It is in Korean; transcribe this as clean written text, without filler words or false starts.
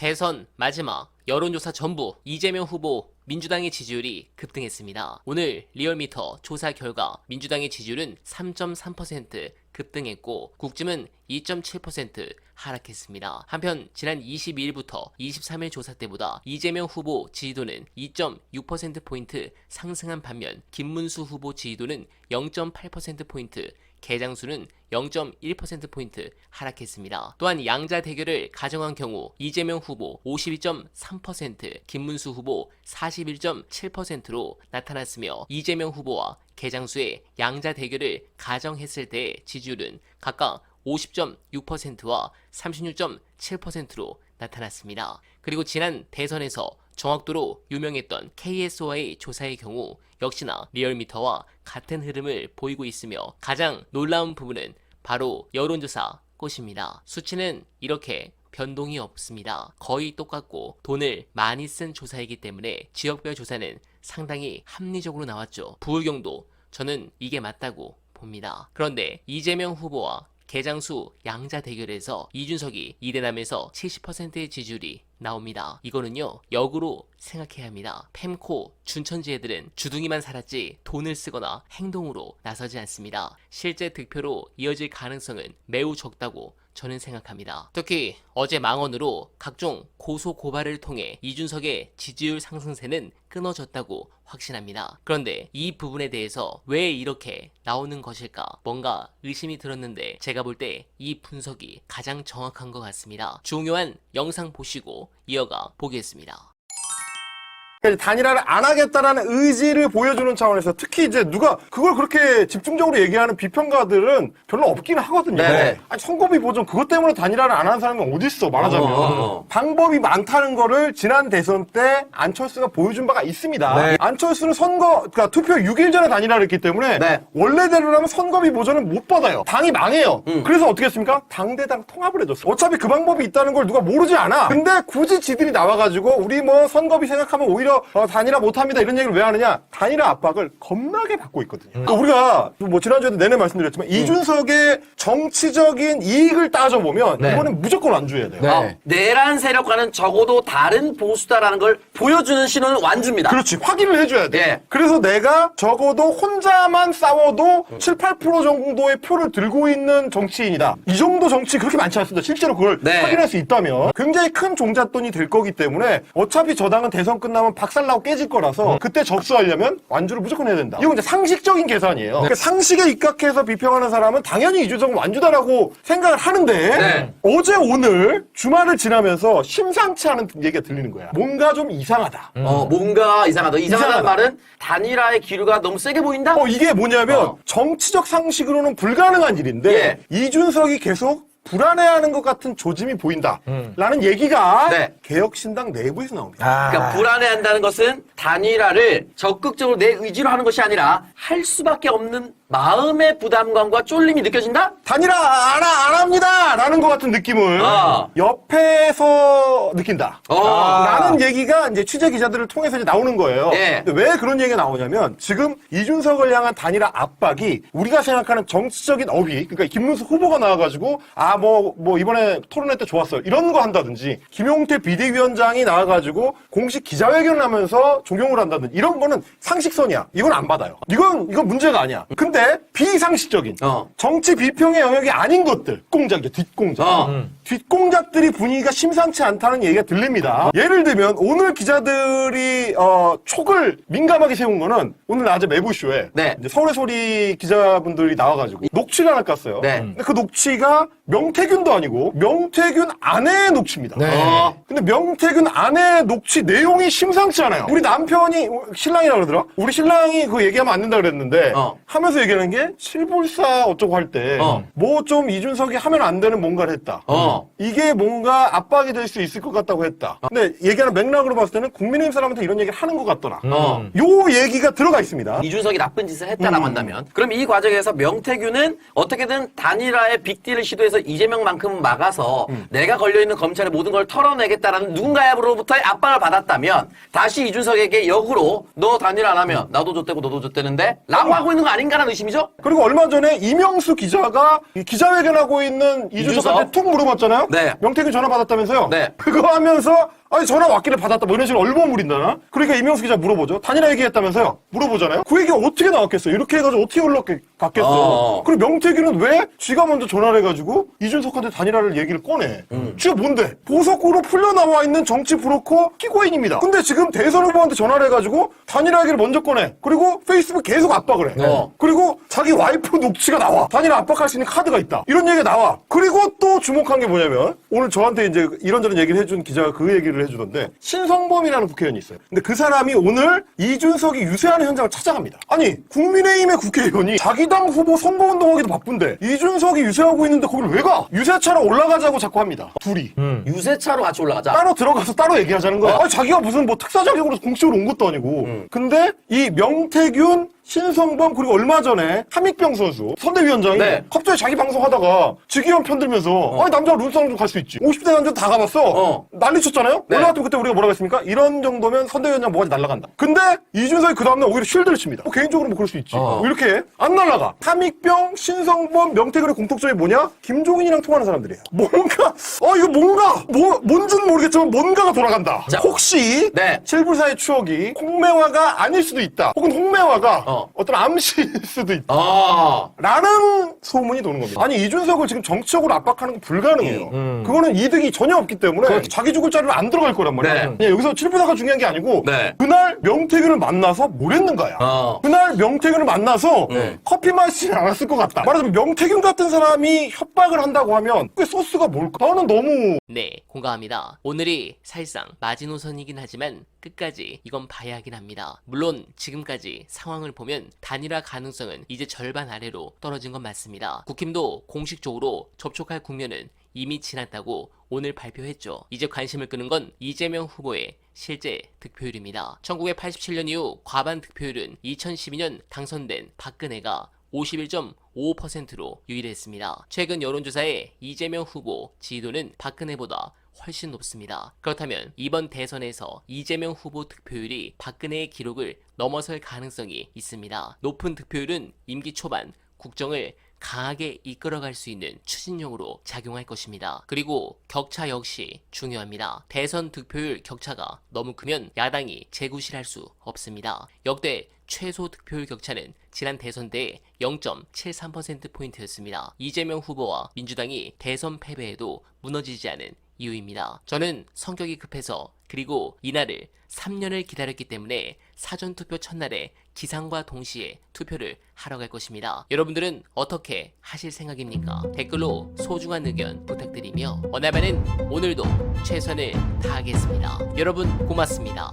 대선 마지막 여론조사 전부 이재명 후보 민주당의 지지율이 급등했습니다. 오늘 리얼미터 조사 결과 민주당의 지지율은 3.3% 급등했고 국짐은 2.7% 하락했습니다. 한편 지난 22일부터 23일 조사 때보다 이재명 후보 지지도는 2.6%포인트 상승한 반면 김문수 후보 지지도는 0.8%포인트 개장수는 0.1%포인트 하락했습니다. 또한 양자 대결을 가정한 경우 이재명 후보 52.3%, 김문수 후보 41.7%로 나타났으며 이재명 후보와 개장수의 양자 대결을 가정했을 때의 지지율은 각각 50.6%와 36.7%로 나타났습니다. 그리고 지난 대선에서 정확도로 유명했던 KSOI 조사의 경우 역시나 리얼미터와 같은 흐름을 보이고 있으며 가장 놀라운 부분은 바로 여론조사 꽃입니다. 수치는 이렇게 변동이 없습니다. 거의 똑같고 돈을 많이 쓴 조사이기 때문에 지역별 조사는 상당히 합리적으로 나왔죠. 부울경도 저는 이게 맞다고 봅니다. 그런데 이재명 후보와 개장수 양자 대결에서 이준석이 이대남에서 70%의 지지율이 나옵니다. 이거는요 역으로 생각해야 합니다. 펜코, 춘천지 애들은 주둥이만 살았지 돈을 쓰거나 행동으로 나서지 않습니다. 실제 득표로 이어질 가능성은 매우 적다고 저는 생각합니다. 특히 어제 망언으로 각종 고소 고발을 통해 이준석의 지지율 상승세는 끊어졌다고 확신합니다. 그런데 이 부분에 대해서 왜 이렇게 나오는 것일까 뭔가 의심이 들었는데 제가 볼 때 이 분석이 가장 정확한 것 같습니다. 중요한 영상 보시고 이어가 보겠습니다. 단일화를 안 하겠다라는 의지를 보여주는 차원에서 특히 이제 누가 그걸 그렇게 집중적으로 얘기하는 비평가들은 별로 없긴 하거든요. 네. 아니, 선거비 보전 그것 때문에 단일화를 안 하는 사람이 어디 있어 말하자면. 방법이 많다는 거를 지난 대선 때 안철수가 보여준 바가 있습니다. 네. 안철수는 그러니까 투표 6일 전에 단일화를 했기 때문에 네. 원래대로라면 선거비 보전은 못 받아요. 당이 망해요. 그래서 어떻게 했습니까? 당대당 통합을 해줬어. 어차피 그 방법이 있다는 걸 누가 모르지 않아. 근데 굳이 지들이 나와가지고 우리 뭐 선거비 생각하면 오히려 단일화 못합니다 이런 얘기를 왜 하느냐? 단일화 압박을 겁나게 받고 있거든요. 그러니까 우리가 뭐 지난주에도 내내 말씀드렸지만 이준석의 정치적인 이익을 따져보면 네. 이거는 무조건 완주해야 돼요. 네. 내란 세력과는 적어도 다른 보수다라는 걸 보여주는 신호는 완주입니다. 그렇지. 확인을 해줘야 돼. 예. 그래서 내가 적어도 혼자만 싸워도 7, 8% 정도의 표를 들고 있는 정치인이다. 이 정도 정치 그렇게 많지 않습니다. 실제로 그걸 네. 확인할 수 있다면 굉장히 큰 종잣돈이 될 거기 때문에 어차피 저 당은 대선 끝나면 박살나고 깨질 거라서 그때 접수하려면 완주를 무조건 해야 된다. 이건 이제 상식적인 계산이에요. 그러니까 상식에 입각해서 비평하는 사람은 당연히 이준석은 완주다라고 생각을 하는데 네. 어제 오늘 주말을 지나면서 심상치 않은 얘기가 들리는 거야. 뭔가 좀 이상하다. 뭔가 이상하다. 이상하다는 이상하다. 말은 단일화의 기류가 너무 세게 보인다? 이게 뭐냐면 정치적 상식으로는 불가능한 일인데 예. 이준석이 계속 불안해하는 것 같은 조짐이 보인다. 라는 얘기가 네. 개혁신당 내부에서 나옵니다. 그러니까 불안해한다는 것은 단일화를 적극적으로 내 의지로 하는 것이 아니라 할 수밖에 없는 마음의 부담감과 쫄림이 느껴진다? 단일화 안 합니다! 라는 것 같은 느낌을 옆에서 느낀다. 라는 얘기가 이제 취재 기자들을 통해서 이제 나오는 거예요. 예. 근데 왜 그런 얘기가 나오냐면 지금 이준석을 향한 단일화 압박이 우리가 생각하는 정치적인 어휘, 그러니까 김문수 후보가 나와가지고 뭐 이번에 토론회 때 좋았어요. 이런 거 한다든지 김용태 비대위원장이 나와가지고 공식 기자회견을 하면서 종용을 한다든지 이런 거는 상식선이야. 이건 안 받아요. 이건 문제가 아니야. 근데 비상식적인 정치 비평의 영역이 아닌 것들 뒷공작이야. 뒷공작. 뒷공작들이 분위기가 심상치 않다는 얘기가 들립니다. 예를 들면 오늘 기자들이 촉을 민감하게 세운 거는 오늘 낮에 매부쇼에 네. 이제 서울의 소리 기자분들이 나와가지고 녹취를 하나 깠어요. 네. 근데 그 녹취가 명태균도 아니고 명태균 아내의 녹취입니다. 근데 명태균 아내의 녹취 내용이 심상치 않아요. 우리 남편이 신랑이라고 그러더라. 우리 신랑이 그거 얘기하면 안 된다 그랬는데 하면서 얘기하는 게 실불사 어쩌고 할 때 뭐 좀 이준석이 하면 안 되는 뭔가를 했다. 이게 뭔가 압박이 될 수 있을 것 같다고 했다. 근데 얘기하는 맥락으로 봤을 때는 국민의힘 사람한테 이런 얘기를 하는 것 같더라. 요 얘기가 들어가 있습니다. 이준석이 나쁜 짓을 했다라고 한다면 그럼 이 과정에서 명태균은 어떻게든 단일화의 빅딜을 시도해서 이재명만큼 막아서 내가 걸려있는 검찰의 모든 걸 털어내겠다라는 누군가로부터의 압박을 받았다면 다시 이준석에게 역으로 너 단일화 안 하면 나도 줬대고 너도 줬대는데 라고 하고 있는 거 아닌가라는 의심이죠? 그리고 얼마 전에 이명수 기자가 이 기자회견하고 있는 이준석한테 툭 물어봤잖아요. 네. 명태균 전화 받았다면서요. 네. 그거 이거 하면서 아니 전화 왔기를 받았다 뭐 이런 식으로 얼버무린다나? 그러니까 이명수 기자 물어보죠. 단일화 얘기했다면서요? 물어보잖아요. 그 얘기가 어떻게 나왔겠어요? 이렇게 해가지고 어떻게 흘러갔겠어? 그리고 명태균은 왜 쥐가 먼저 전화를 해가지고 이준석한테 단일화를 얘기를 꺼내? 쥐가 뭔데? 보석으로 풀려나와 있는 정치 브로커 피고인입니다. 근데 지금 대선 후보한테 전화를 해가지고 단일화 얘기를 먼저 꺼내. 그리고 페이스북 계속 압박을 해. 그리고 자기 와이프 녹취가 나와. 단일화 압박할 수 있는 카드가 있다. 이런 얘기가 나와. 그리고 또 주목한 게 뭐냐면 오늘 저한테 이제 이런저런 얘기를 해준 기자가 그 얘기를 해주던데 신성범이라는 국회의원이 있어요. 근데 그 사람이 오늘 이준석이 유세하는 현장을 찾아갑니다. 아니 국민의힘의 국회의원이 자기 당 후보 선거운동하기도 바쁜데 이준석이 유세하고 있는데 거기를 왜 가? 유세차로 올라가자고 자꾸 합니다. 둘이. 유세차로 같이 올라가자. 따로 들어가서 따로 얘기하자는 거야. 아니 자기가 무슨 뭐 특사 자격으로 공식적으로 온 것도 아니고. 근데 이 명태균 신성범 그리고 얼마 전에 함익병 선수 선대위원장이 네. 갑자기 자기 방송하다가 직위원 편들면서 아니 남자가 룬싸움 좀 갈 수 있지 50대 남자 다 가봤어 난리 쳤잖아요. 네. 올라갔더니 그때 우리가 뭐라고 했습니까? 이런 정도면 선대위원장 뭐가지 날라간다. 근데 이준석이 그 다음날 오히려 쉴드를 칩니다. 개인적으로 뭐 그럴 수 있지 뭐 이렇게 안 날라가. 함익병 신성범 명태균의 공통점이 뭐냐? 김종인이랑 통하는 사람들이에요. 뭔가 이거 뭔가 뭔지는 모르겠지만 뭔가가 돌아간다. 자, 혹시 네. 7불사의 추억이 홍매화가 아닐 수도 있다. 혹은 홍매화가 어떤 암시일 수도 있다. 라는 소문이 도는 겁니다. 아니 이준석을 지금 정치적으로 압박하는 건 불가능해요. 그거는 이득이 전혀 없기 때문에 자기 죽을 자리로 안 들어갈 거란 말이야. 네. 그냥 여기서 7불사가 중요한 게 아니고 네. 그날 명태균을 만나서 뭘 했는가야. 그날 명태균을 만나서 커피 마시지 않았을 것 같다. 말하자면 명태균 같은 사람이 협박을 한다고 하면 그 소스가 뭘까? 나는 너무 네, 공감합니다. 오늘이 사실상 마지노선이긴 하지만 끝까지 이건 봐야 하긴 합니다. 물론 지금까지 상황을 보면 단일화 가능성은 이제 절반 아래로 떨어진 건 맞습니다. 국힘도 공식적으로 접촉할 국면은 이미 지났다고 오늘 발표했죠. 이제 관심을 끄는 건 이재명 후보의 실제 득표율입니다. 1987년 이후 과반 득표율은 2012년 당선된 박근혜가 51.55%로 유일했습니다. 최근 여론조사에 이재명 후보 지지도는 박근혜보다 훨씬 높습니다. 그렇다면 이번 대선에서 이재명 후보 득표율이 박근혜의 기록을 넘어설 가능성이 있습니다. 높은 득표율은 임기 초반 국정을 강하게 이끌어갈 수 있는 추진력으로 작용할 것입니다. 그리고 격차 역시 중요합니다. 대선 득표율 격차가 너무 크면 야당이 재구실할 수 없습니다. 역대 최소 득표율 격차는 지난 대선 때 0.73%포인트였습니다. 이재명 후보와 민주당이 대선 패배에도 무너지지 않은 이유입니다. 저는 성격이 급해서 그리고 이날을 3년을 기다렸기 때문에 사전투표 첫날에 기상과 동시에 투표를 하러 갈 것입니다. 여러분들은 어떻게 하실 생각입니까? 댓글로 소중한 의견 부탁드리며 원하면은 오늘도 최선을 다하겠습니다. 여러분 고맙습니다.